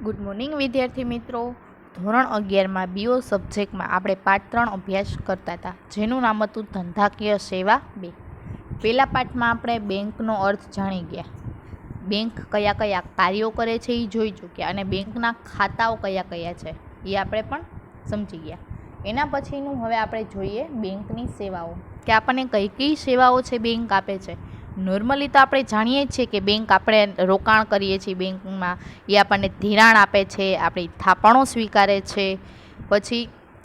Good morning વિદ્યાર્થી મિત્રો. ધોરણ 11માં બીઓ સબ્જેક્ટમાં આપણે પાઠ 3 અભ્યાસ કરતા હતા, જેનું નામ હતું ધંધાકીય સેવા 2. પહેલા પાઠમાં આપણે બેંકનો અર્થ જાણી ગયા, બેંક કયા કયા કાર્યો કરે છે એ જોઈ ચૂક્યા, અને બેંકના ખાતાઓ કયા કયા છે એ આપણે પણ સમજી ગયા. એના પછીનું હવે આપણે જોઈએ બેંકની સેવાઓ, કે આપણને કઈ કઈ સેવાઓ છે બેંક આપે છે. નોર્મલી તો આપણે જાણીએ જ છીએ કે બેંક આપણે રોકાણ કરીએ છીએ, બેંકમાં એ આપણને ધિરાણ આપે છે, આપણી થાપણો સ્વીકારે છે, પછી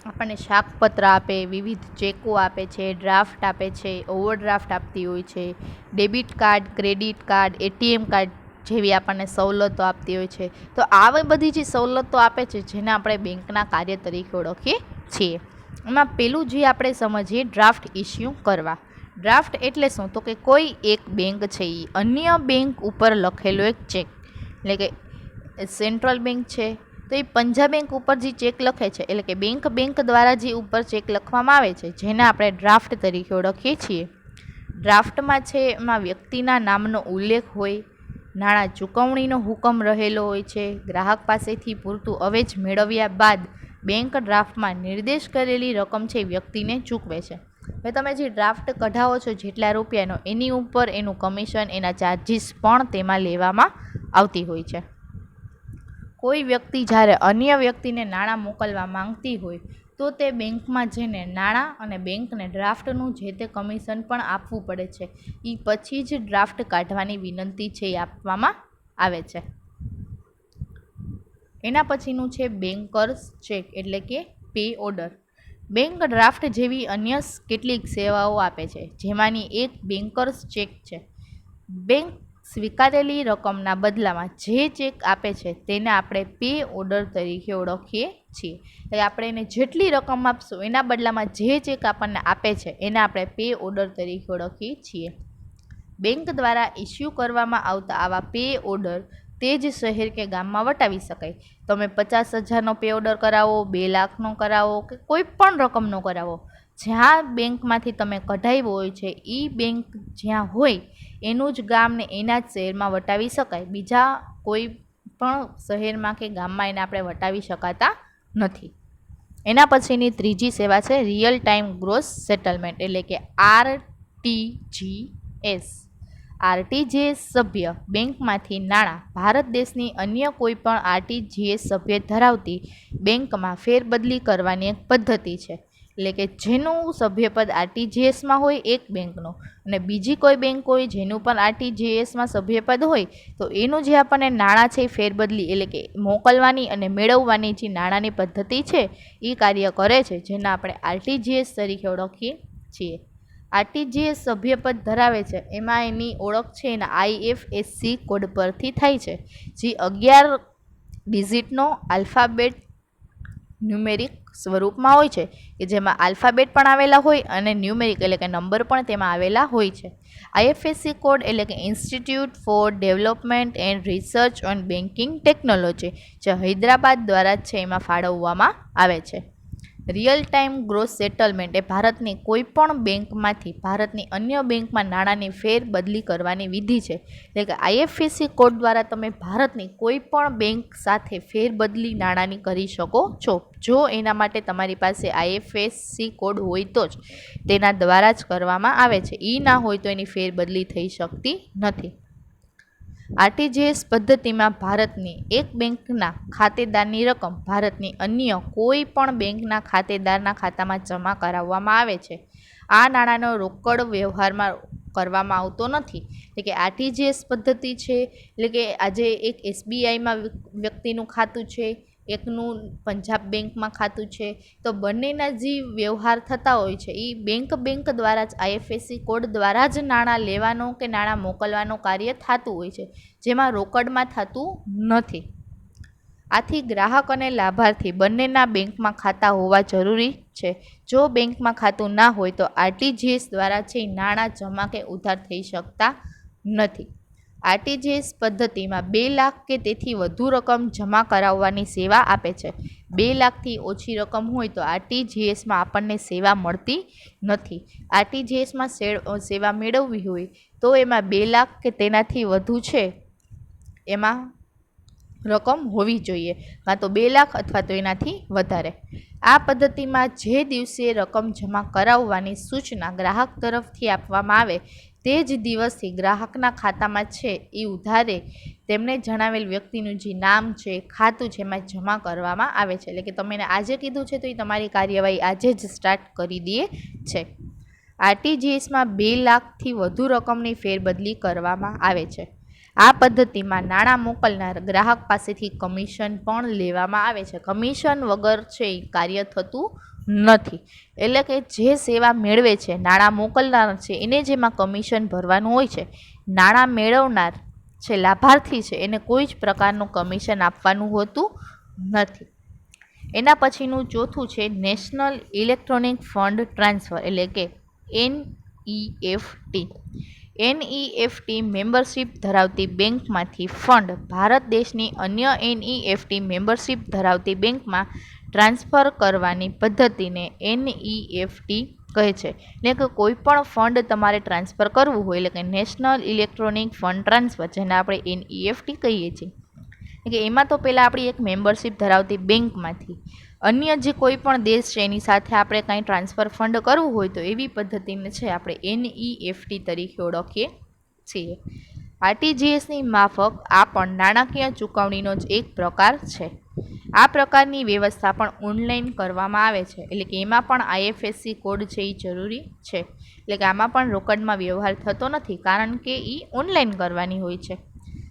આપણને શાકપત્ર આપે, વિવિધ ચેકો આપે છે, ડ્રાફ્ટ આપે છે, ઓવરડ્રાફ્ટ આપતી હોય છે, debit card, credit card, ATM card જેવી આપણને સવલતો આપતી હોય છે. તો આવી બધી જે સવલતો આપે છે જેને આપણે બેંકના કાર્ય તરીકે ઓળખીએ છીએ. એમાં પેલું જે આપણે સમજીએ ડ્રાફ્ટ ઇસ્યુ કરવા. ડ્રાફ્ટ એટલે શું? તો કે કોઈ એક બેંક છે એ અન્ય બેંક ઉપર લખેલો એક ચેક, એટલે કે સેન્ટ્રલ બેંક છે તો એ પંજાબ બેંક ઉપર જે ચેક લખે છે, એટલે કે બેંક દ્વારા જે ઉપર ચેક લખવામાં આવે છે જેને આપણે ડ્રાફ્ટ તરીકે ઓળખીએ છીએ. ડ્રાફ્ટમાં છે એમાં વ્યક્તિના નામનો ઉલ્લેખ હોય, નાણાં ચૂકવણીનો હુકમ રહેલો હોય છે, ગ્રાહક પાસેથી પૂરતું અવેજ મેળવ્યા બાદ બેંક ડ્રાફ્ટમાં નિર્દેશ કરેલી રકમ છે વ્યક્તિને ચૂકવે છે. હવે તમે જે ડ્રાફ્ટ કઢાવો છો જેટલા રૂપિયાનો, એની ઉપર એનું કમિશન, એના ચાર્જિસ પણ તેમાં લેવામાં આવતી હોય છે. કોઈ વ્યક્તિ જ્યારે અન્ય વ્યક્તિને નાણાં મોકલવા માંગતી હોય તો તે બેંકમાં જઈને નાણાં અને બેંકને ડ્રાફ્ટનું જે તે કમિશન પણ આપવું પડે છે. એ પછી જ ડ્રાફ્ટ કાઢવાની વિનંતી છે એ આપવામાં આવે છે. એના પછીનું છે બેંકર્સ ચેક, એટલે કે પે ઓર્ડર. બેંક ડ્રાફ્ટ જેવી અન્ય કેટલીક સેવાઓ આપે છે, જેમાંની એક બેંકર્સ ચેક છે. બેંક સ્વીકારેલી રકમના બદલામાં જે ચેક આપે છે તેને આપણે પે ઓર્ડર તરીકે ઓળખીએ છીએ. એટલે આપણે એને જેટલી રકમ આપશું એના બદલામાં જે ચેક આપણને આપે છે એને આપણે પે ઓર્ડર તરીકે ઓળખીએ છીએ. બેંક દ્વારા ઇસ્યુ કરવામાં આવતા આવા પે ઓર્ડર તે જ શહેર કે ગામમાં વટાવી શકાય. તમે 50,000નો પે ઓર્ડર કરાવો, 2 લાખનો કરાવો કે કોઈ પણ રકમનો કરાવો, જ્યાં બેંકમાંથી તમે કઢાવ્યો હોય છે એ બેંક જ્યાં હોય એનું જ ગામ ને એના જ શહેરમાં વટાવી શકાય. બીજા કોઈ પણ શહેરમાં કે ગામમાં એને આપણે વટાવી શકાતા નથી. એના પછીની ત્રીજી સેવા છે રિયલ ટાઈમ ગ્રોસ સેટલમેન્ટ, એટલે કે RTGS. આરટીજીએસ સભ્ય બેંકમાંથી નાણાં ભારત દેશની અન્ય કોઈ પણ આરટીજીએસ સભ્ય ધરાવતી બેંકમાં ફેરબદલી કરવાની એક પદ્ધતિ છે. એટલે કે જેનું સભ્યપદ આરટીજીએસમાં હોય એક બેંકનું, અને બીજી કોઈ બેંક હોય જેનું પણ આરટીજીએસમાં સભ્યપદ હોય, તો એનું જે આપણને નાણાં છે ફેરબદલી, એટલે કે મોકલવાની અને મેળવવાની જે નાણાંની પદ્ધતિ છે એ કાર્ય કરે છે, જેને આપણે આરટીજીએસ તરીકે ઓળખીએ છીએ. આરટીજીએસ સભ્યપદ ધરાવે છે એમાં એની ઓળખ છે એના આઈએફએસસી કોડ પરથી થાય છે, જે 11 ડિજિટનો આલ્ફાબેટ ન્યુમેરિક સ્વરૂપમાં હોય છે, કે જેમાં આલ્ફાબેટ પણ આવેલા હોય અને ન્યુમેરિક એટલે કે નંબર પણ તેમાં આવેલા હોય છે. આઈએફએસસી કોડ એટલે કે institute four development and research on banking technology, જે હૈદરાબાદ દ્વારા જ છે એમાં ફાળવવામાં આવે છે. રિયલ ટાઈમ ગ્રોસ સેટલમેન્ટ એ ભારતની કોઈ પણ બેંકમાંથી ભારતની અન્ય બેંકમાં નાણાંની ફેરબદલી કરવાની વિધિ છે. એટલે કે આઈએફએસસી કોડ દ્વારા તમે ભારતની કોઈ પણ બેંક સાથે ફેરબદલી નાણાંની કરી શકો છો, જો એના માટે તમારી પાસે આઈએફએસસી કોડ હોય તો જ તેના દ્વારા જ કરવામાં આવે છે. એ ના હોય તો એની ફેરબદલી થઈ શકતી નથી. આરટીજીએસ પદ્ધતિમાં ભારતની એક બેંકના ખાતેદારની રકમ ભારતની અન્ય કોઈ પણ બેંકના ખાતેદારના ખાતામાં જમા કરાવવામાં આવે છે. આ નાણાંનો રોકડ વ્યવહારમાં કરવામાં આવતો નથી. એટલે કે આરટીજીએસ પદ્ધતિ છે, એટલે કે આજે એક એસબીઆઈમાં વ્યક્તિનું ખાતું છે, એકનું પંજાબ બેંકમાં ખાતું છે, તો બંનેના જે વ્યવહાર થતા હોય છે એ બેંક દ્વારા જ આઈએફએસસી કોડ દ્વારા જ નાણાં લેવાનો કે નાણાં મોકલવાનું કાર્ય થતું હોય છે, જેમાં રોકડમાં થતું નથી. આથી ગ્રાહક અને લાભાર્થી બંનેના બેંકમાં ખાતા હોવા જરૂરી છે. જો બેંકમાં ખાતું ના હોય તો આરટીજીએસ દ્વારા છે નાણાં જમા કે ઉધાર થઈ શકતા નથી. આરટીજીએસ પદ્ધતિમાં 2 લાખ કે તેથી વધુ રકમ જમા કરાવવાની સેવા આપે છે. 2 લાખથી ઓછી રકમ હોય તો આરટીજીએસમાં આપણને સેવા મળતી નથી. આરટીજીએસમાં સેવા મેળવવી હોય તો એમાં 2 લાખ કે તેનાથી વધુ છે એમાં રકમ હોવી જોઈએ, કાં તો 2 લાખ અથવા તો એનાથી વધારે. આ પદ્ધતિમાં જે દિવસે રકમ જમા કરાવવાની સૂચના ગ્રાહક તરફથી આપવામાં આવે તે જ દિવસથી ગ્રાહકના ખાતામાં છે એ ઉધારે તેમને જણાવેલ વ્યક્તિનું જે નામ છે, ખાતું છે, એમાં જમા કરવામાં આવે છે. એટલે કે તમે એને આજે કીધું છે તો એ તમારી કાર્યવાહી આજે જ સ્ટાર્ટ કરી દે છે. આરટીજીએસમાં 2 લાખથી વધુ રકમની ફેરબદલી કરવામાં આવે છે. આ પદ્ધતિમાં નાણાં મોકલનાર ગ્રાહક પાસેથી કમિશન પણ લેવામાં આવે છે. કમિશન વગર છે એ કાર્ય થતું નથી. એટલે કે જે સેવા મેળવે છે, નાણાં મોકલનાર છે એને જેમાં કમિશન ભરવાનું હોય છે, નાણાં મેળવનાર છે, લાભાર્થી છે, એને કોઈ જ પ્રકારનું કમિશન આપવાનું હોતું નથી. એના પછીનું ચોથું છે નેશનલ ઇલેક્ટ્રોનિક ફંડ ટ્રાન્સફર, એટલે કે NEFT. NEFT મેમ્બરશિપ ધરાવતી બેંકમાંથી ફંડ ભારત દેશની અન્ય NEFT મેમ્બરશિપ ધરાવતી બેંકમાં ટ્રાન્સફર કરવાની પદ્ધતિને NEFT કહે છે. એટલે કે કોઈ પણ ફંડ તમારે ટ્રાન્સફર કરવું હોય, એટલે કે નેશનલ ઇલેક્ટ્રોનિક ફંડ ટ્રાન્સફર, જેને આપણે NEFT કહીએ છીએ, કે એમાં તો પહેલાં આપણી એક મેમ્બરશિપ ધરાવતી બેંકમાંથી અન્ય જે કોઈ પણ દેશ છે એની સાથે આપણે કાંઈ ટ્રાન્સફર ફંડ કરવું હોય તો એવી પદ્ધતિને છે આપણે NEFT તરીકે ઓળખીએ છીએ. આરટીજીએસની માફક આ પણ નાણાકીય ચૂકવણીનો જ એક પ્રકાર છે. આ પ્રકારની વ્યવસ્થા પણ ઓનલાઈન કરવામાં આવે છે. એટલે કે એમાં પણ IFSC કોડ છે એ જરૂરી છે. એટલે કે આમાં પણ રોકડમાં વ્યવહાર થતો નથી, કારણ કે એ ઓનલાઈન કરવાની હોય છે.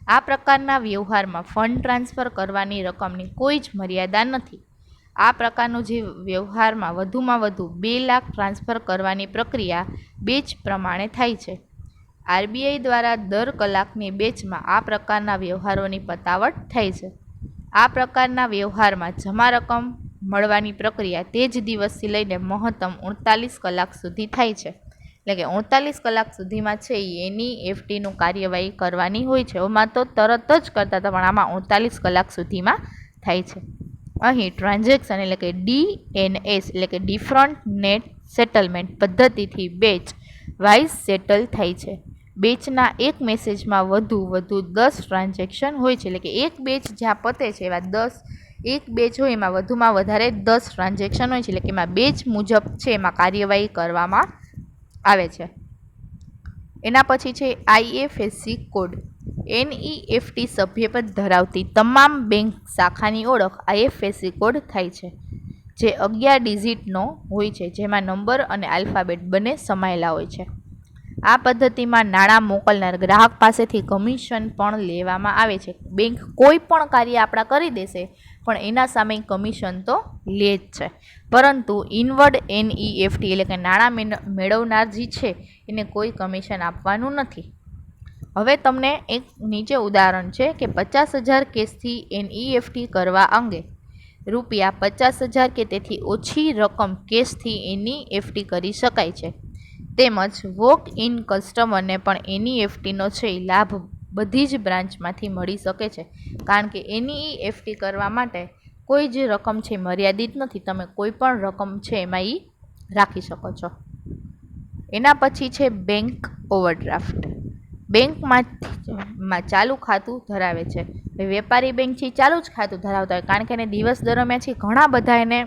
આ પ્રકારના વ્યવહારમાં ફંડ ટ્રાન્સફર કરવાની રકમની કોઈ જ મર્યાદા નથી. આ પ્રકારનો જે વ્યવહારમાં વધુમાં વધુ 2 લાખ ટ્રાન્સફર કરવાની પ્રક્રિયા બેચ પ્રમાણે થાય છે. RBI દ્વારા દર કલાકની બેચમાં આ પ્રકારના વ્યવહારોની પતાવટ થાય છે. આ પ્રકારના વ્યવહારમાં જમા રકમ મળવાની પ્રક્રિયા તે જ દિવસથી લઈને મહત્તમ 48 કલાક સુધી થાય છે. એટલે કે 48 કલાક સુધીમાં છે એ NEFTનું કાર્યવાહી કરવાની હોય છે. એમાં તો તરત જ કરતા હતા, પણ આમાં 48 કલાક સુધીમાં થાય છે. અહીં ટ્રાન્ઝેક્શન એટલે કે DNS એટલે કે ડિફરન્ટ નેટ સેટલમેન્ટ પદ્ધતિથી બેચ વાઇઝ સેટલ થાય છે. બેચના એક મેસેજમાં વધુ 10 ટ્રાન્ઝેક્શન હોય છે. એટલે કે એક બેચ જ્યાં પતે છે એવા 10, એક બેચ હોય એમાં વધુમાં વધારે 10 ટ્રાન્ઝેક્શન હોય છે. એટલે કે એમાં બેચ મુજબ છે એમાં કાર્યવાહી કરવામાં આવે છે. એના પછી છે IFSC કોડ. NEFT સભ્યપદ ધરાવતી તમામ બેંક શાખાની ઓળખ IFSC કોડ થાય છે, જે 11 ડિજિટનો હોય છે, જેમાં નંબર અને આલ્ફાબેટ બંને સમાયેલા હોય છે. આ પદ્ધતિમાં નાણાં મોકલનાર ગ્રાહક પાસેથી કમિશન પણ લેવામાં આવે છે. બેંક કોઈ પણ કાર્ય આપણા કરી દેશે, પણ એના સામે કમિશન તો લે જ છે. પરંતુ ઇનવર્ડ NEFT એટલે કે નાણાં મેળવનાર જે છે એને કોઈ કમિશન આપવાનું નથી. હવે તમને એક નીચે ઉદાહરણ છે કે 50,000 કેસથી NEFT કરવા અંગે ₹50,000 કે તેથી ઓછી રકમ કેશથી NEFT કરી શકાય છે. તેમજ વોક ઇન કસ્ટમરને પણ NEFTનો છે લાભ બધી જ બ્રાન્ચમાંથી મળી શકે છે, કારણ કે NEFT કરવા માટે કોઈ જ રકમ છે મર્યાદિત નથી. તમે કોઈ પણ રકમ છે એમાં એ રાખી શકો છો. એના પછી છે બેંક ઓવરડ્રાફ્ટ. બેંકમાં ચાલુ ખાતું ધરાવે છે. વેપારી બેંક છે ચાલુ જ ખાતું ધરાવતા હોય, કારણ કે એને દિવસ દરમિયાન છે ઘણા બધા એને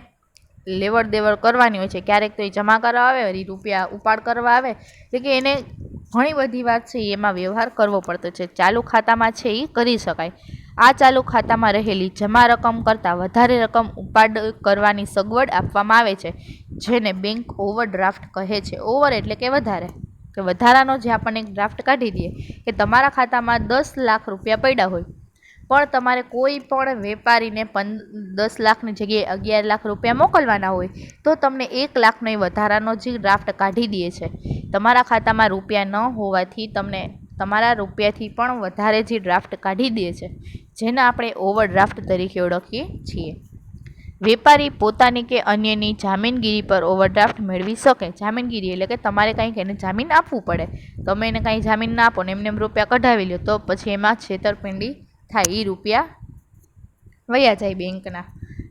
લેવડ દેવડ કરવાની હોય છે. ક્યારેક તો એ જમા કરવા આવે, વળી રૂપિયા ઉપાડ કરવા આવે, એટલે કે એને ઘણી બધી વાત છે એમાં વ્યવહાર કરવો પડતો છે. ચાલુ ખાતામાં છે એ કરી શકાય. આ ચાલુ ખાતામાં રહેલી જમા રકમ કરતાં વધારે રકમ ઉપાડ કરવાની સગવડ આપવામાં આવે છે, જેને બેંક ઓવરડ્રાફ્ટ કહે છે. ઓવર એટલે કે વધારે, કે વધારાનો જે આપણને એક ડ્રાફ્ટ કાઢી દઈએ કે તમારા ખાતામાં 10 લાખ રૂપિયા પડ્યા હોય, પણ તમારે કોઈ પણ વેપારીને 10 લાખની જગ્યાએ 11 લાખ રૂપિયા મોકલવાના હોય, તો તમને 1 લાખનો એ વધારાનો જે ડ્રાફ્ટ કાઢી દે છે. તમારા ખાતામાં રૂપિયા ન હોવાથી તમને તમારા રૂપિયાથી પણ વધારે જે ડ્રાફ્ટ કાઢી દે છે, જેને આપણે ઓવરડ્રાફ્ટ તરીકે ઓળખીએ છીએ. વેપારી પોતાની કે અન્યની જામીનગીરી પર ઓવરડ્રાફ્ટ મેળવી શકે. જામીનગીરી એટલે કે તમારે કંઈક એને જામીન આપવું પડે. તમે એને કાંઈ જામીન ના આપો ને એમને રૂપિયા કઢાવી લો તો પછી એમાં છેતરપિંડી થાય, એ રૂપિયા વયા જાય બેંકના.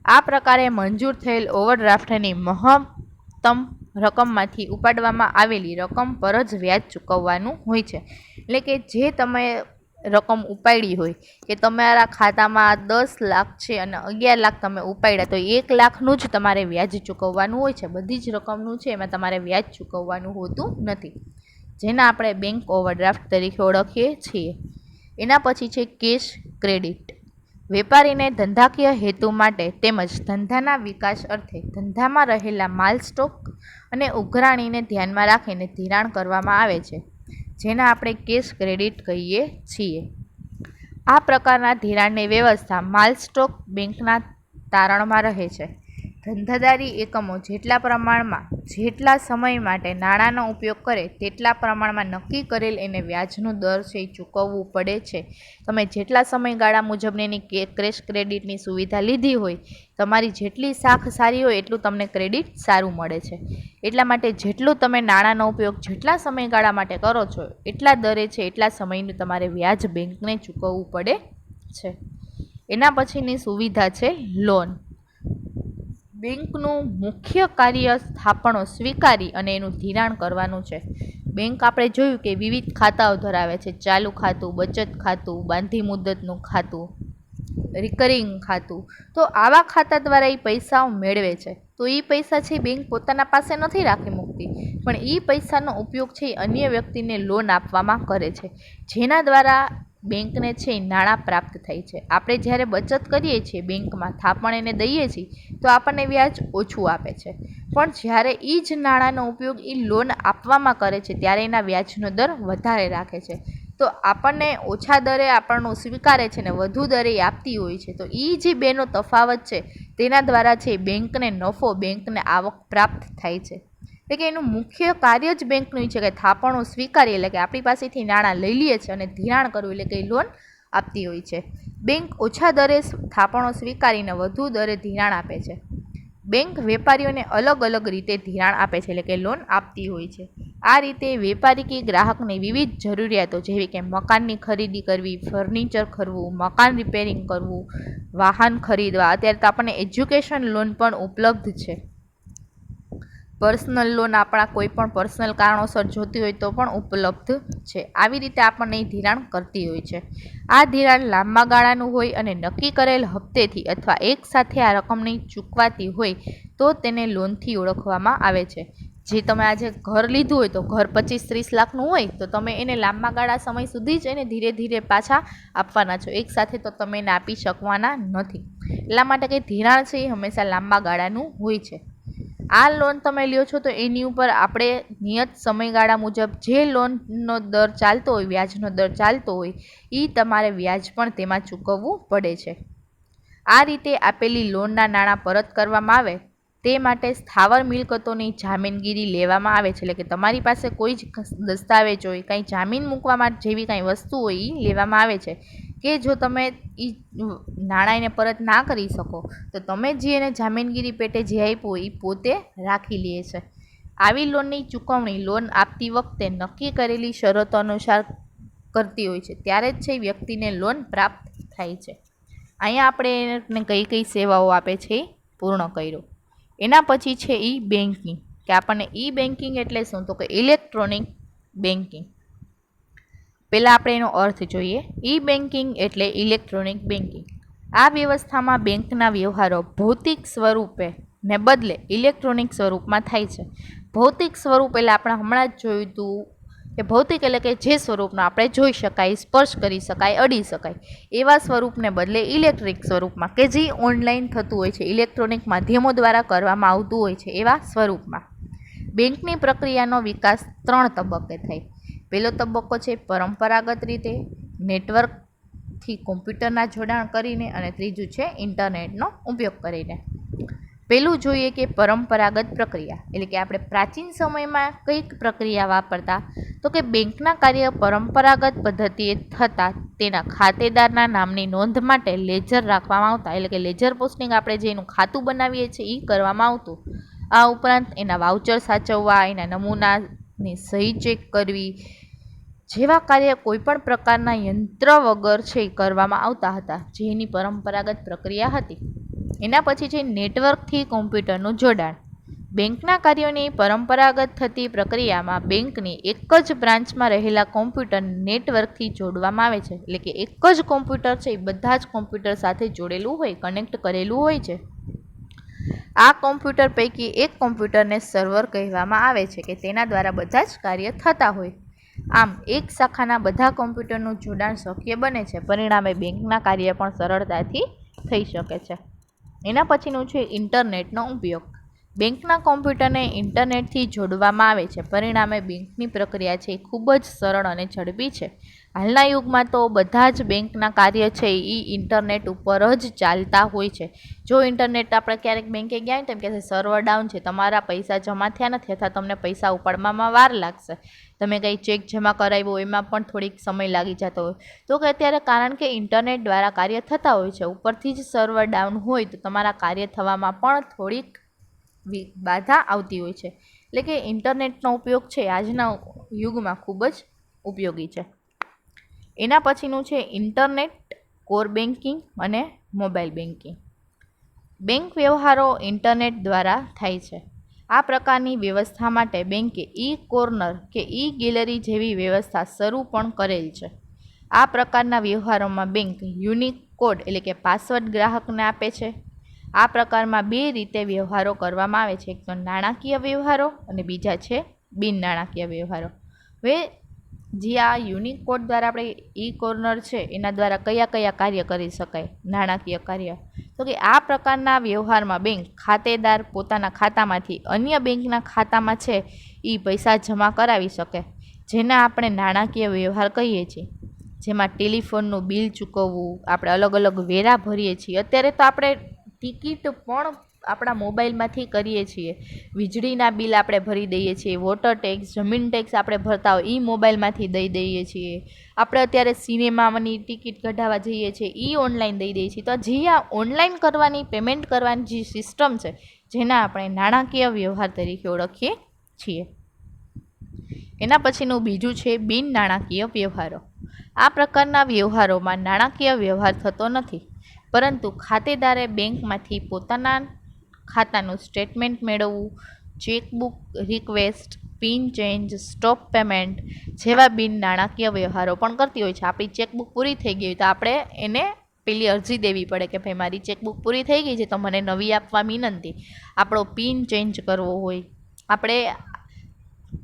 આ પ્રકારે મંજૂર થયેલ ઓવરડ્રાફ્ટની મહત્તમ રકમમાંથી ઉપાડવામાં આવેલી રકમ પર જ વ્યાજ ચૂકવવાનું હોય છે. એટલે કે જે તમે રકમ ઉપાડી હોય કે તમારા ખાતામાં 10 લાખ છે અને 11 લાખ તમે ઉપાડ્યા, તો 1 લાખનું જ તમારે વ્યાજ ચૂકવવાનું હોય છે. બધી જ રકમનું છે એમાં તમારે વ્યાજ ચૂકવવાનું હોતું નથી, જેને આપણે બેંક ઓવરડ્રાફ્ટ તરીકે ઓળખીએ છીએ. એના પછી છે કેશ ક્રેડિટ. વેપારીને ધંધાકીય હેતુ માટે તેમજ ધંધાના વિકાસ અર્થે ધંધામાં રહેલા માલ સ્ટોક અને ઉઘરાણીને ધ્યાનમાં રાખીને ધિરાણ કરવામાં આવે છે, જેને આપણે કેશ ક્રેડિટ કહીએ છીએ. આ પ્રકારના ધિરાણની વ્યવસ્થા માલ સ્ટોક બેંકના તારણમાં રહે છે. ધંધાદારી એકમો જેટલા પ્રમાણમાં જેટલા સમય માટે નાણાંનો ઉપયોગ કરે તેટલા પ્રમાણમાં નક્કી કરેલ એને વ્યાજનો દર છે એ ચૂકવવું પડે છે. તમે જેટલા સમયગાળા મુજબની એની કેશ ક્રેડિટની સુવિધા લીધી હોય, તમારી જેટલી શાખ સારી હોય એટલું તમને ક્રેડિટ સારું મળે છે. એટલા માટે જેટલું તમે નાણાંનો ઉપયોગ જેટલા સમયગાળા માટે કરો છો એટલા દરે છે એટલા સમયનું તમારે વ્યાજ બેંકને ચૂકવવું પડે છે. એના પછીની સુવિધા છે લોન. બેંકનું મુખ્ય કાર્ય થાપણો સ્વીકારી અને એનું ધિરાણ કરવાનું છે. બેંક આપણે જોયું કે વિવિધ ખાતાઓ ધરાવે છે. ચાલુ ખાતું, બચત ખાતું, બાંધી મુદતનું ખાતું, રિકરિંગ ખાતું. તો આવા ખાતા દ્વારા એ પૈસાઓ મેળવે છે. તો એ પૈસા છે બેંક પોતાના પાસે નથી રાખી મૂકતી, પણ એ પૈસાનો ઉપયોગ છે અન્ય વ્યક્તિને લોન આપવામાં કરે છે, જેના દ્વારા બેંકને છે નાણાં પ્રાપ્ત થાય છે. આપણે જ્યારે બચત કરીએ છીએ બેંકમાં, થાપણ એને દઈએ છીએ તો આપણને વ્યાજ ઓછું આપે છે, પણ જ્યારે એ જ નાણાંનો ઉપયોગ એ લોન આપવામાં કરે છે ત્યારે એના વ્યાજનો દર વધારે રાખે છે. તો આપણને ઓછા દરે આપણનું સ્વીકારે છે ને વધુ દરે આપતી હોય છે. તો એ જે બેનો તફાવત છે તેના દ્વારા છે બેંકને નફો, બેંકને આવક પ્રાપ્ત થાય છે. એટલે કે એનું મુખ્ય કાર્ય જ બેંકનું છે કે થાપણો સ્વીકારીએ, એટલે કે આપણી પાસેથી નાણાં લઈ લઈએ છીએ અને ધિરાણ કરવું, એટલે કે લોન આપતી હોય છે. બેંક ઓછા દરે થાપણો સ્વીકારીને વધુ દરે ધિરાણ આપે છે. બેંક વેપારીઓને અલગ અલગ રીતે ધિરાણ આપે છે, એટલે કે લોન આપતી હોય છે. આ રીતે વેપારી કે ગ્રાહકની વિવિધ જરૂરિયાતો જેવી કે મકાનની ખરીદી કરવી, ફર્નિચર ખરીદવું, મકાન રિપેરિંગ કરવું, વાહન ખરીદવા, અત્યારે તો આપણને એજ્યુકેશન લોન પણ ઉપલબ્ધ છે. પર્સનલ લોન આપણા કોઈ પણ પર્સનલ કારણોસર જોતી હોય તો પણ ઉપલબ્ધ છે. આવી રીતે આપણને ધિરાણ કરતી હોય છે. આ ધિરાણ લાંબા ગાળાનું હોય અને નક્કી કરેલ હપ્તેથી અથવા એક સાથે આ રકમની ચૂકવાતી હોય તો તેને લોનથી ઓળખવામાં આવે છે. જે તમે આજે ઘર લીધું હોય તો ઘર 25-30 લાખનું હોય તો તમે એને લાંબા ગાળા સમય સુધી જ એને ધીરે ધીરે પાછા આપવાના છો, એક સાથે તો તમે એને આપી શકવાના નથી. એટલા માટે કે ધિરાણ છે એ હંમેશા લાંબા ગાળાનું હોય છે. આ લોન તમે લ્યો છો તો એની ઉપર આપણે નિયત સમયગાળા મુજબ જે લોનનો દર ચાલતો હોય, વ્યાજનો દર ચાલતો હોય, એ તમારે વ્યાજ પણ તેમાં ચૂકવવું પડે છે. આ રીતે આપેલી લોનના નાણાં પરત કરવામાં આવે તે માટે સ્થાવર મિલકતોની જામીનગીરી લેવામાં આવે છે. એટલે કે તમારી પાસે કોઈ જ દસ્તાવેજ હોય, કંઈ જામીન મૂકવા માટે જેવી કાંઈ વસ્તુ હોય એ લેવામાં આવે છે કે જો તમે એ નાણાં એને પરત ના કરી શકો તો તમે જે એને જામીનગીરી પેટે જે આપ્યું એ પોતે રાખી લે છે. આવી લોનની ચૂકવણી લોન આપતી વખતે નક્કી કરેલી શરતો અનુસાર કરતી હોય છે, ત્યારે જ છે વ્યક્તિને લોન પ્રાપ્ત થાય છે. અહીંયા આપણે એને કઈ કઈ સેવાઓ આપે છે એ પૂર્ણ કર્યો. એના પછી છે ઈ બેન્કિંગ, કે આપણને ઈ બેન્કિંગ એટલે શું, તો કે ઇલેક્ટ્રોનિક બેન્કિંગ. પહેલાં આપણે એનો અર્થ જોઈએ. ઈ બેન્કિંગ એટલે ઇલેક્ટ્રોનિક બેન્કિંગ. આ વ્યવસ્થામાં બેંકના વ્યવહારો ભૌતિક સ્વરૂપે ને બદલે ઇલેક્ટ્રોનિક સ્વરૂપમાં થાય છે. ભૌતિક સ્વરૂપ એટલે આપણે હમણાં જ જોયું હતું કે ભૌતિક એટલે કે જે સ્વરૂપનો આપણે જોઈ શકાય, સ્પર્શ કરી શકાય, અડી શકાય, એવા સ્વરૂપને બદલે ઇલેક્ટ્રિક સ્વરૂપમાં, કે જે ઓનલાઈન થતું હોય છે, ઇલેક્ટ્રોનિક માધ્યમો દ્વારા કરવામાં આવતું હોય છે, એવા સ્વરૂપમાં. બેંકની પ્રક્રિયાનો વિકાસ 3 તબક્કે થાય. પહેલો તબક્કો છે પરંપરાગત રીતે નેટવર્કથી કોમ્પ્યુટરના જોડાણ કરીને, અને ત્રીજું છે ઇન્ટરનેટનો ઉપયોગ કરીને. પહેલું જોઈએ કે પરંપરાગત પ્રક્રિયા, એટલે કે આપણે પ્રાચીન સમયમાં કઈક પ્રક્રિયા વાપરતા, તો કે બેંકના કાર્ય પરંપરાગત પદ્ધતિએ થતાં તેના ખાતેદારના નામની નોંધ માટે લેજર રાખવામાં આવતા, એટલે કે લેજર પોસ્ટિંગ આપણે જે એનું ખાતું બનાવીએ છીએ એ કરવામાં આવતું. આ ઉપરાંત એના વાઉચર સાચવવા, એના નમૂનાની સહી ચેક કરવી જેવા કાર્ય કોઈપણ પ્રકારના યંત્ર વગર છે કરવામાં આવતા હતા, જેની પરંપરાગત પ્રક્રિયા હતી. એના પછી છે નેટવર્કથી કોમ્પ્યુટરનું જોડાણ. બેંકના કાર્યોની પરંપરાગત થતી પ્રક્રિયામાં બેંકની એક જ બ્રાન્ચમાં રહેલા કોમ્પ્યુટર નેટવર્કથી જોડવામાં આવે છે. એટલે કે એક જ કોમ્પ્યુટર છે એ બધા જ કોમ્પ્યુટર સાથે જોડેલું હોય, કનેક્ટ કરેલું હોય છે. આ કોમ્પ્યુટર પૈકી એક કોમ્પ્યુટરને સર્વર કહેવામાં આવે છે કે તેના દ્વારા બધા જ કાર્ય થતા હોય. આમ એક શાખાના બધા કોમ્પ્યુટરનું જોડાણ શક્ય બને છે. પરિણામે બેંકના કાર્ય પણ સરળતાથી થઈ શકે છે. એના પછીનું છે ઇન્ટરનેટનો ઉપયોગ. બેંકના કોમ્પ્યુટરને ઇન્ટરનેટથી જોડવામાં આવે છે. પરિણામે બેંકની પ્રક્રિયા છે એ ખૂબ જ સરળ અને ઝડપી છે. હાલના યુગમાં તો બધા જ બેંકના કાર્ય છે એ ઇન્ટરનેટ ઉપર જ ચાલતા હોય છે. જો ઇન્ટરનેટ આપણે ક્યારેક બેંકે ગયા હોય તો એમ કહેશે સર્વર ડાઉન છે, તમારા પૈસા જમા થયા નથી અથવા તમને પૈસા ઉપાડવામાં વાર લાગશે, તમે કંઈ ચેક જમા કરાવ્યો એમાં પણ થોડીક સમય લાગી જતો હોય. તો કે અત્યારે કારણ કે ઇન્ટરનેટ દ્વારા કાર્ય થતા હોય છે, ઉપરથી જ સર્વર ડાઉન હોય તો તમારા કાર્ય થવામાં પણ થોડીક બાધા આવતી હોય છે. એટલે કે ઇન્ટરનેટનો ઉપયોગ છે આજના યુગમાં ખૂબ જ ઉપયોગી છે. એના પછીનું છે ઇન્ટરનેટ, કોર બેન્કિંગ અને મોબાઈલ બેન્કિંગ. બેંક વ્યવહારો ઇન્ટરનેટ દ્વારા થાય છે. આ પ્રકારની વ્યવસ્થા માટે બેંકે ઈ કોર્નર કે ઈ ગેલેરી જેવી વ્યવસ્થા શરૂ પણ કરેલ છે. આ પ્રકારના વ્યવહારોમાં બેંક યુનિક કોડ એટલે કે પાસવર્ડ ગ્રાહકને આપે છે. આ પ્રકારમાં બે રીતે વ્યવહારો કરવામાં આવે છે. એક તો નાણાકીય વ્યવહારો અને બીજા છે બિન નાણાકીય વ્યવહારો. હવે જે આ યુનિક કોડ દ્વારા આપણે ઈ કોર્નર છે એના દ્વારા કયા કયા કાર્ય કરી શકાય નાણાકીય કાર્ય, તો કે આ પ્રકારના વ્યવહારમાં બેંક ખાતેદાર પોતાના ખાતામાંથી અન્ય બેંકના ખાતામાં છે એ પૈસા જમા કરાવી શકે, જેને આપણે નાણાકીય વ્યવહાર કહીએ છીએ. જેમાં ટેલિફોનનું બિલ ચૂકવવું, આપણે અલગ અલગ વેરા ભરીએ છીએ. અત્યારે તો આપણે ટિકિટ પણ આપણા મોબાઈલમાંથી કરીએ છીએ. વીજળીના બિલ આપણે ભરી દઈએ છીએ, વોટર ટેક્સ, જમીન ટેક્સ આપણે ભરતા હોય એ મોબાઈલમાંથી દઈ દઈએ છીએ. આપણે અત્યારે સિનેમાની ટિકિટ કઢાવવા જઈએ છીએ એ ઓનલાઈન દઈ દઈએ છીએ. તો જે આ ઓનલાઈન કરવાની, પેમેન્ટ કરવાની જે સિસ્ટમ છે જેના આપણે નાણાકીય વ્યવહાર તરીકે ઓળખીએ છીએ. એના પછીનું બીજું છે બિન નાણાકીય વ્યવહારો. આ પ્રકારના વ્યવહારોમાં નાણાકીય વ્યવહાર થતો નથી, પરંતુ ખાતેદારે બેંકમાંથી પોતાના ખાતાનું સ્ટેટમેન્ટ મેળવવું, chequebook request, pin change, stop payment જેવા બિન નાણાકીય વ્યવહારો પણ કરતી હોય છે. આપણી ચેકબુક પૂરી થઈ ગઈ હોય તો આપણે એને પેલી અરજી દેવી પડે કે ભાઈ મારી ચેકબુક પૂરી થઈ ગઈ છે તો મને નવી આપવા વિનંતી. આપણો પિન ચેન્જ કરવો હોય, આપણે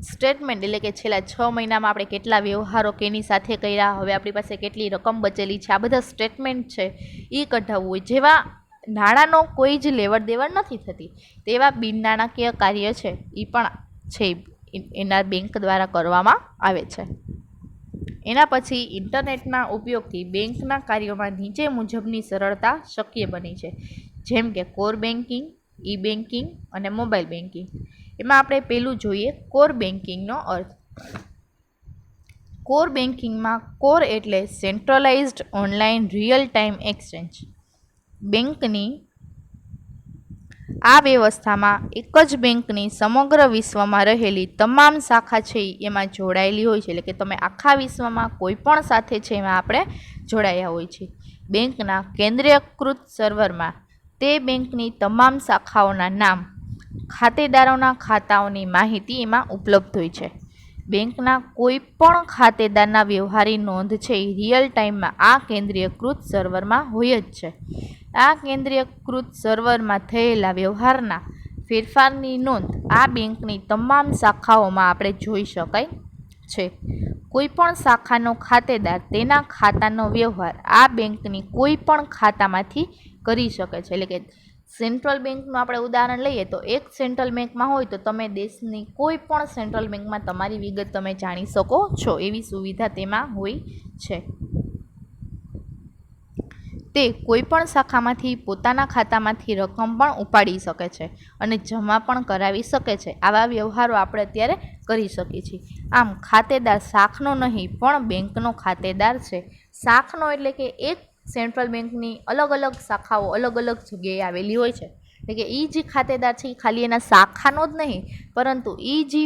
સ્ટેટમેન્ટ એટલે કે છેલ્લા 6 મહિનામાં આપણે કેટલા વ્યવહારો કેની સાથે કર્યા, હવે આપણી પાસે કેટલી રકમ બચેલી છે, આ બધા સ્ટેટમેન્ટ છે એ કઢાવવું હોય. જેવા નાણાંનો કોઈ જ લેવડ દેવડ નથી થતી તેવા બિન નાણાકીય કાર્ય છે એ પણ છે એના બેંક દ્વારા કરવામાં આવે છે. એના પછી ઇન્ટરનેટના ઉપયોગથી બેંકના કાર્યોમાં નીચે મુજબની સરળતા શક્ય બની છે. જેમ કે કોર બેન્કિંગ, ઈ બેન્કિંગ અને મોબાઈલ બેન્કિંગ. એમાં આપણે પહેલું જોઈએ કોર બેન્કિંગનો અર્થ. કોર બેન્કિંગમાં કોર એટલે centralised online real time exchange. બેંકની આ વ્યવસ્થામાં એક જ બેંકની સમગ્ર વિશ્વમાં રહેલી તમામ શાખા છે એમાં જોડાયેલી હોય છે. એટલે કે તમે આખા વિશ્વમાં કોઈ પણ સાથે છે એમાં આપણે જોડાયા હોય છે. બેંકના કેન્દ્રીયકૃત સર્વરમાં તે બેંકની તમામ શાખાઓના નામ, ખાતેદારોના ખાતાઓની માહિતી એમાં ઉપલબ્ધ હોય છે. બેંકના કોઈ પણ ખાતેદારના વ્યવહારની નોંધ છે એ રિયલ ટાઈમમાં આ કેન્દ્રીયકૃત સર્વરમાં હોય જ છે. આ કેન્દ્રીયકૃત સર્વરમાં થયેલા વ્યવહારના ફેરફારની નોંધ આ બેંકની તમામ શાખાઓમાં આપણે જોઈ શકાય છે. કોઈ પણ શાખાનો ખાતેદાર તેના ખાતાનો વ્યવહાર આ બેંકની કોઈ પણ ખાતામાંથી કરી શકે છે. એટલે કે સેન્ટ્રલ બેંકનું આપણે ઉદાહરણ લઈએ તો એક સેન્ટ્રલ બેંકમાં હોય તો તમે દેશની કોઈ પણ સેન્ટ્રલ બેંકમાં તમારી વિગત તમે જાણી શકો છો, એવી સુવિધા તેમાં હોય છે. તે કોઈ પણ શાખામાંથી પોતાના ખાતામાંથી રકમ પણ ઉપાડી શકે છે અને જમા પણ કરાવી શકે છે. આવા વ્યવહારો આપણે અત્યારે કરી શકીએ છીએ. આમ ખાતેદાર શાખનો નહીં પણ બેંકનો ખાતેદાર છે. શાખનો એટલે કે એક સેન્ટ્રલ બેંકની અલગ અલગ શાખાઓ અલગ અલગ જગ્યાએ આવેલી હોય છે. એટલે કે એ જે ખાતેદાર છે એ ખાલી એના શાખાનો જ નહીં, પરંતુ એ જે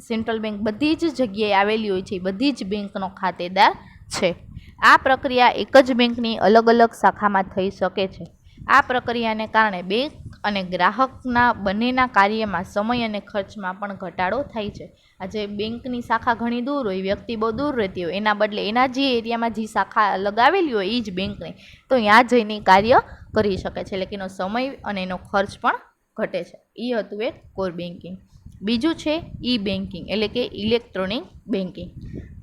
સેન્ટ્રલ બેંક બધી જ જગ્યાએ આવેલી હોય છે એ બધી જ બેંકનો ખાતેદાર છે. આ પ્રક્રિયા એક જ બેંકની અલગ અલગ શાખામાં થઈ શકે છે. આ પ્રક્રિયાને કારણે બેંક અને ગ્રાહકના બંનેના કાર્યમાં સમય અને ખર્ચમાં પણ ઘટાડો થાય છે. આજે બેંકની શાખા ઘણી દૂર હોય, વ્યક્તિ બહુ દૂર રહેતી હોય, એના બદલે એના જે એરિયામાં જે શાખા લગાવેલી હોય એ જ બેંકની, તો ત્યાં જઈને કાર્ય કરી શકે છે, એટલે કે એનો સમય અને એનો ખર્ચ પણ ઘટે છે. એ હતું એક કોર બેન્કિંગ. બીજું છે ઈ બેન્કિંગ, એટલે કે ઇલેક્ટ્રોનિક બેન્કિંગ.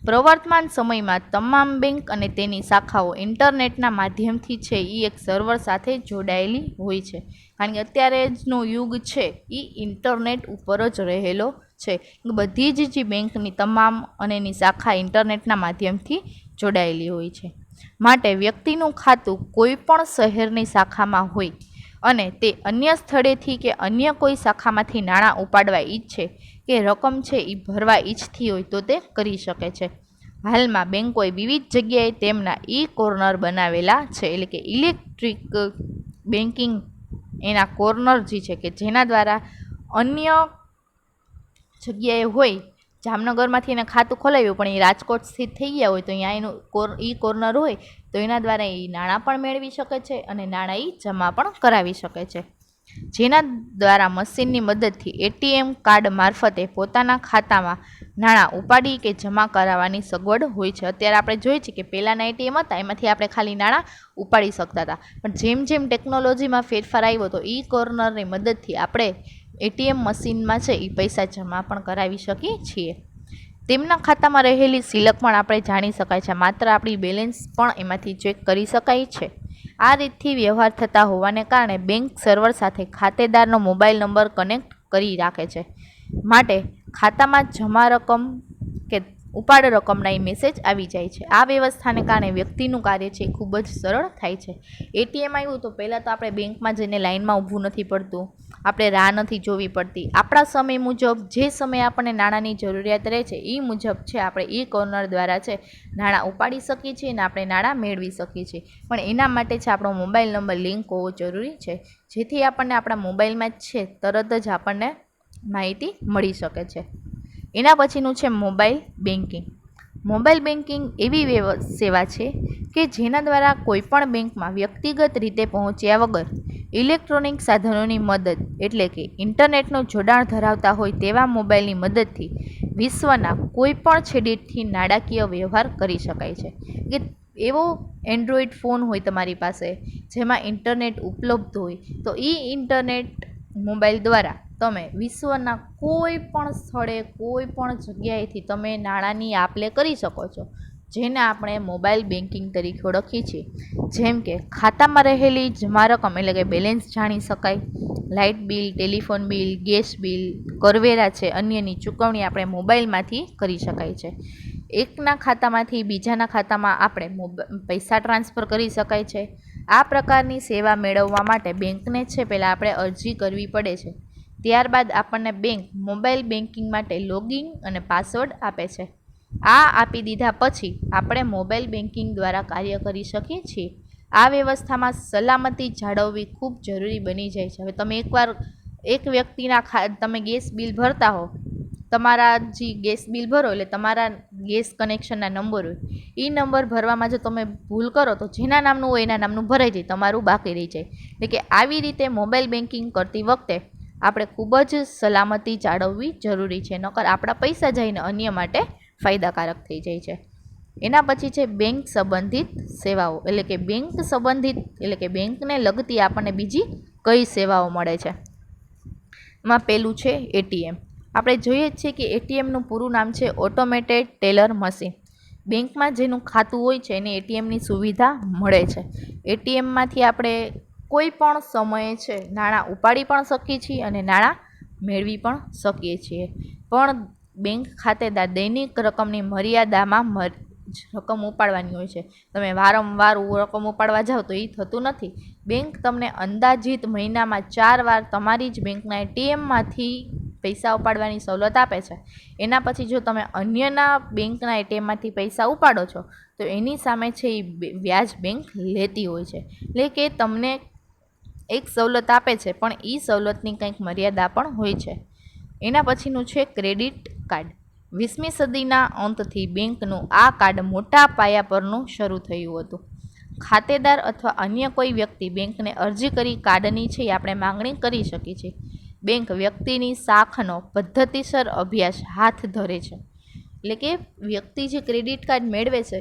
પ્રવર્તમાન સમયમાં તમામ બેંક અને તેની શાખાઓ ઇન્ટરનેટના માધ્યમથી છે એ એક સર્વર સાથે જોડાયેલી હોય છે, કારણ કે અત્યારેનો યુગ છે એ ઇન્ટરનેટ ઉપર જ રહેલો છે. બધી જ જે બેંકની તમામ અને એની શાખા ઇન્ટરનેટના માધ્યમથી જોડાયેલી હોય છે. માટે વ્યક્તિનું ખાતું કોઈ પણ શહેરની શાખામાં હોય અને તે અન્ય સ્થળેથી કે અન્ય કોઈ શાખામાંથી નાણાં ઉપાડવા ઈચ્છે કે રકમ છે એ ભરવા ઈચ્છતી હોય તો તે કરી શકે છે. હાલમાં બેંકોએ વિવિધ જગ્યાએ તેમના કોર્નર બનાવેલા છે, એટલે કે ઇલેક્ટ્રિક બેન્કિંગ એના કોર્નર જે છે કે જેના દ્વારા અન્ય જગ્યાએ હોય, જામનગરમાંથી એને ખાતું ખોલાવ્યું પણ એ રાજકોટ સ્થિત થઈ ગયા હોય તો અહીંયા એનું કોર્નર હોય તો એના દ્વારા એ નાણાં પણ મેળવી શકે છે અને નાણાં એ જમા પણ કરાવી શકે છે. જેના દ્વારા મશીનની મદદથી એટીએમ કાર્ડ મારફતે પોતાના ખાતામાં નાણાં ઉપાડી કે જમા કરાવવાની સગવડ હોય છે. અત્યારે આપણે જોઈએ છીએ કે પહેલાંના એટીએમ હતા એમાંથી આપણે ખાલી નાણાં ઉપાડી શકતા હતા, પણ જેમ જેમ ટેકનોલોજીમાં ફેરફાર આવ્યો તો કોર્નરની મદદથી આપણે એટીએમ મશીનમાં છે એ પૈસા જમા પણ કરાવી શકીએ છીએ. તેમના ખાતામાં રહેલી સિલક પણ આપણે જાણી શકાય છે, માત્ર આપણી બેલેન્સ પણ એમાંથી ચેક કરી શકાય છે. આ રીતથી વ્યવહાર થતા હોવાને કારણે બેંક સર્વર સાથે ખાતેદારનો મોબાઈલ નંબર કનેક્ટ કરી રાખે છે, માટે ખાતામાં જમા રકમ કે ઉપાડ રકમના એ મેસેજ આવી જાય છે. આ વ્યવસ્થાને કારણે વ્યક્તિનું કાર્ય છે એ ખૂબ જ સરળ થાય છે. એટીએમ આવ્યું તો પહેલાં તો આપણે બેંકમાં જઈને લાઇનમાં ઊભું નથી પડતું, આપણે રાહ નથી જોવી પડતી. આપણા સમય મુજબ જે સમયે આપણને નાણાંની જરૂરિયાત રહે છે એ મુજબ છે આપણે કોર્નર દ્વારા છે નાણાં ઉપાડી શકીએ છીએ અને આપણે નાણાં મેળવી શકીએ છીએ. પણ એના માટે છે આપણો મોબાઈલ નંબર લિંક હોવો જરૂરી છે, જેથી આપણને આપણા મોબાઈલમાં જ છે તરત જ આપણને માહિતી મળી શકે છે. એના પછીનું છે મોબાઈલ બેન્કિંગ. મોબાઈલ બેન્કિંગ એવી સેવા છે કે જેના દ્વારા કોઈપણ બેંકમાં વ્યક્તિગત રીતે પહોંચ્યા વગર ઇલેક્ટ્રોનિક સાધનોની મદદ, એટલે કે ઇન્ટરનેટનું જોડાણ ધરાવતા હોય તેવા મોબાઈલની મદદથી વિશ્વના કોઈ પણ છેડેથી નાણાકીય વ્યવહાર કરી શકાય છે. કે એવો એન્ડ્રોઈડ ફોન હોય તમારી પાસે જેમાં ઇન્ટરનેટ ઉપલબ્ધ હોય તો એ ઇન્ટરનેટ મોબાઈલ દ્વારા તમે વિશ્વના કોઈ પણ સ્થળે કોઈ પણ જગ્યાએથી તમે નાણાંની આપ લે કરી શકો છો, જેને આપણે મોબાઈલ બેન્કિંગ તરીકે ઓળખીએ છીએ. જેમ કે ખાતામાં રહેલી જમા રકમ, એટલે કે બેલેન્સ જાણી શકાય, light bill, telephone bill, gas bill, કરવેરા છે, અન્યની ચૂકવણી આપણે મોબાઈલમાંથી કરી શકાય છે. એકના ખાતામાંથી બીજાના ખાતામાં આપણે પૈસા ટ્રાન્સફર કરી શકાય છે. આ પ્રકારની સેવા મેળવવા માટે બેંકને છે પહેલાં આપણે અરજી કરવી પડે છે, ત્યારબાદ આપણને બેંક મોબાઈલ બેન્કિંગ માટે લોગિન અને પાસવર્ડ આપે છે. આ આપી દીધા પછી આપણે મોબાઈલ બેન્કિંગ દ્વારા કાર્ય કરી શકીએ છીએ. આ વ્યવસ્થામાં સલામતી જાળવવી ખૂબ જરૂરી બની જાય છે. હવે તમે એકવાર એક વ્યક્તિના તમે ગેસ બિલ ભરતા હો, તમારા જે ગેસ બિલ ભરો એટલે તમારા ગેસ કનેક્શનના નંબર હોય, એ નંબર ભરવામાં જો તમે ભૂલ કરો તો જેના નામનું હોય એના નામનું ભરાઈ જાય, તમારું બાકી રહી જાય. એટલે કે આવી રીતે મોબાઈલ બેન્કિંગ કરતી વખતે આપણે ખૂબ જ સલામતી જાળવવી જરૂરી છે, નકર આપણા પૈસા જઈને અન્ય માટે ફાયદાકારક થઈ જાય છે. એના પછી છે બેંક સંબંધિત સેવાઓ, એટલે કે બેંક સંબંધિત એટલે કે બેંકને લગતી આપણને બીજી કઈ સેવાઓ મળે છે. એમાં પહેલું છે એટીએમ. આપણે જોઈએ જ છીએ કે એટીએમનું પૂરું નામ છે ઓટોમેટેડ ટેલર મશીન. બેંકમાં જેનું ખાતું હોય છે એને એટીએમની સુવિધા મળે છે. એટીએમમાંથી આપણે કોઈ પણ સમયે છે નાણાં ઉપાડી પણ શકીએ છીએ અને નાણાં મેળવી પણ શકીએ છીએ. પણ બેંક ખાતેદાર દૈનિક રકમની મર્યાદામાં રકમ ઉપાડવાની હોય છે. તમે વારંવાર રકમ ઉપાડવા જાઓ તો એ થતું નથી. બેંક તમને અંદાજિત મહિનામાં 4 વાર તમારી જ બેંકના એટીએમમાંથી પૈસા ઉપાડવાની સવલત આપે છે. એના પછી જો તમે અન્યના બેંકના એટીએમમાંથી પૈસા ઉપાડો છો તો એની સામે છે એ વ્યાજ બેંક લેતી હોય છે. એટલે કે તમને એક સવલત આપે છે પણ એ સવલતની કંઈક મર્યાદા પણ હોય છે. એના પછીનું છે ક્રેડિટ કાર્ડ. 20મી સદીના અંતથી બેંકનું આ કાર્ડ મોટા પાયા પરનું શરૂ થયું હતું. ખાતેદાર અથવા અન્ય કોઈ વ્યક્તિ બેંકને અરજી કરી કાર્ડની છે એ આપણે માંગણી કરી શકીએ છીએ. બેંક વ્યક્તિની શાખનો પદ્ધતિસર અભ્યાસ હાથ ધરે છે. એટલે કે વ્યક્તિ જે ક્રેડિટ કાર્ડ મેળવે છે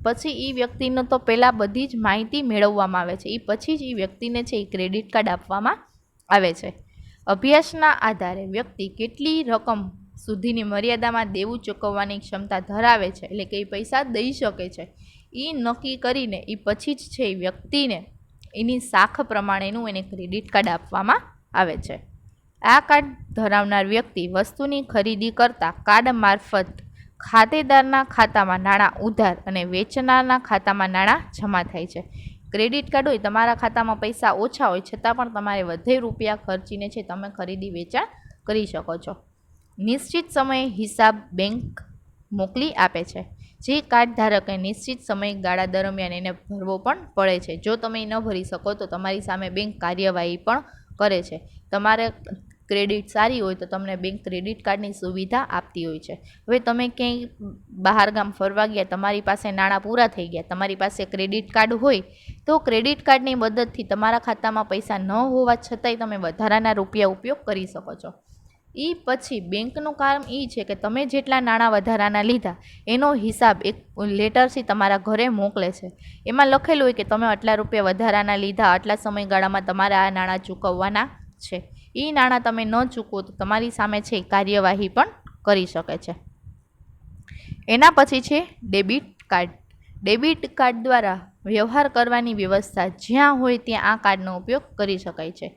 પછી એ વ્યક્તિનો તો પહેલાં બધી જ માહિતી મેળવવામાં આવે છે, એ પછી જ એ વ્યક્તિને છે એ ક્રેડિટ કાર્ડ આપવામાં આવે છે. અભ્યાસના આધારે વ્યક્તિ કેટલી રકમ સુધીની મર્યાદામાં દેવું ચૂકવવાની ક્ષમતા ધરાવે છે, એટલે કે એ પૈસા દઈ શકે છે, એ નક્કી કરીને એ પછી જ છે એ વ્યક્તિને એની શાખ પ્રમાણેનું એને ક્રેડિટ કાર્ડ આપવામાં આવે છે. આ કાર્ડ ધરાવનાર વ્યક્તિ વસ્તુની ખરીદી કરતાં કાર્ડ મારફત ખાતેદારના ખાતામાં નાણાં ઉધાર અને વેચનારના ખાતામાં નાણાં જમા થાય છે. ક્રેડિટ કાર્ડ હોય, તમારા ખાતામાં પૈસા ઓછા હોય છતાં પણ તમારે વધે રૂપિયા ખર્ચીને છે તમે ખરીદી વેચાણ કરી શકો છો. નિશ્ચિત સમયે હિસાબ બેંક મોકલી આપે છે. જે કાર્ડ ધારકે નિશ્ચિત સમયગાળા દરમિયાન એને ભરવો પણ પડે છે. જો તમે ન ભરી શકો તો તમારી સામે બેંક કાર્યવાહી પણ કરે છે. તમારે ક્રેડિટ સારી હોય તો તમને બેંક ક્રેડિટ કાર્ડની સુવિધા આપતી હોય છે. હવે તમે ક્યાંય બહાર ગામ ફરવા ગયા, તમારી પાસે નાણાં પૂરા થઈ ગયા, તમારી પાસે ક્રેડિટ કાર્ડ હોય તો ક્રેડિટ કાર્ડની મદદથી તમારા ખાતામાં પૈસા ન હોવા છતાંય તમે વધારાના રૂપિયા ઉપયોગ કરી શકો છો. એ પછી બેંકનું કામ એ છે કે તમે જેટલા નાણાં વધારાના લીધા એનો હિસાબ એક લેટરથી તમારા ઘરે મોકલે છે. એમાં લખેલું હોય કે તમે આટલા રૂપિયા વધારાના લીધા, આટલા સમયગાળામાં તમારે આ નાણાં ચૂકવવાના છે. એ નાણાં તમે ન ચૂકવો તો તમારી સામે છે કાર્યવાહી પણ કરી શકે છે. એના પછી છે ડેબિટ કાર્ડ. ડેબિટ કાર્ડ દ્વારા વ્યવહાર કરવાની વ્યવસ્થા જ્યાં હોય ત્યાં આ કાર્ડનો ઉપયોગ કરી શકાય છે.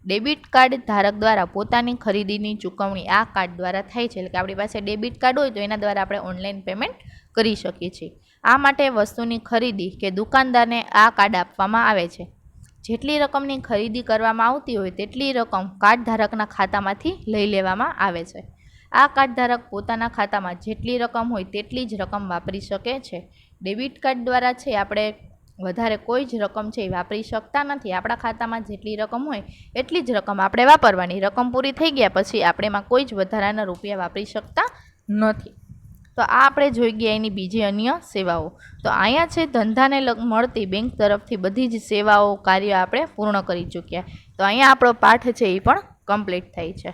ડેબિટ કાર્ડ ધારક દ્વારા પોતાની ખરીદીની ચૂકવણી આ કાર્ડ દ્વારા થાય છે. એટલે કે આપણી પાસે ડેબિટ કાર્ડ હોય તો એના દ્વારા આપણે ઓનલાઈન પેમેન્ટ કરી શકીએ છીએ. આ માટે વસ્તુની ખરીદી કે દુકાનદારને આ કાર્ડ આપવામાં આવે છે. જેટલી રકમની ખરીદી કરવામાં આવતી હોય તેટલી રકમ કાર્ડ ધારકના ખાતામાંથી લઈ લેવામાં આવે છે. આ કાર્ડ ધારક પોતાના ખાતામાં જેટલી રકમ હોય તેટલી જ રકમ વાપરી શકે છે. ડેબિટ કાર્ડ દ્વારા છે આપણે વધારે કોઈ જ રકમ છે એ વાપરી શકતા નથી. આપણા ખાતામાં જેટલી રકમ હોય એટલી જ રકમ આપણે વાપરવાની. રકમ પૂરી થઈ ગયા પછી આપણે એમાં કોઈ જ વધારાના રૂપિયા વાપરી શકતા નથી. તો આ આપણે જોઈ ગયા એની બીજી અન્ય સેવાઓ. તો અહીંયા છે ધંધાને મળતી બેંક તરફથી બધી જ સેવાઓ કાર્ય આપણે પૂર્ણ કરી ચૂક્યા. તો અહીંયા આપણો પાઠ છે એ પણ કમ્પ્લીટ થાય છે.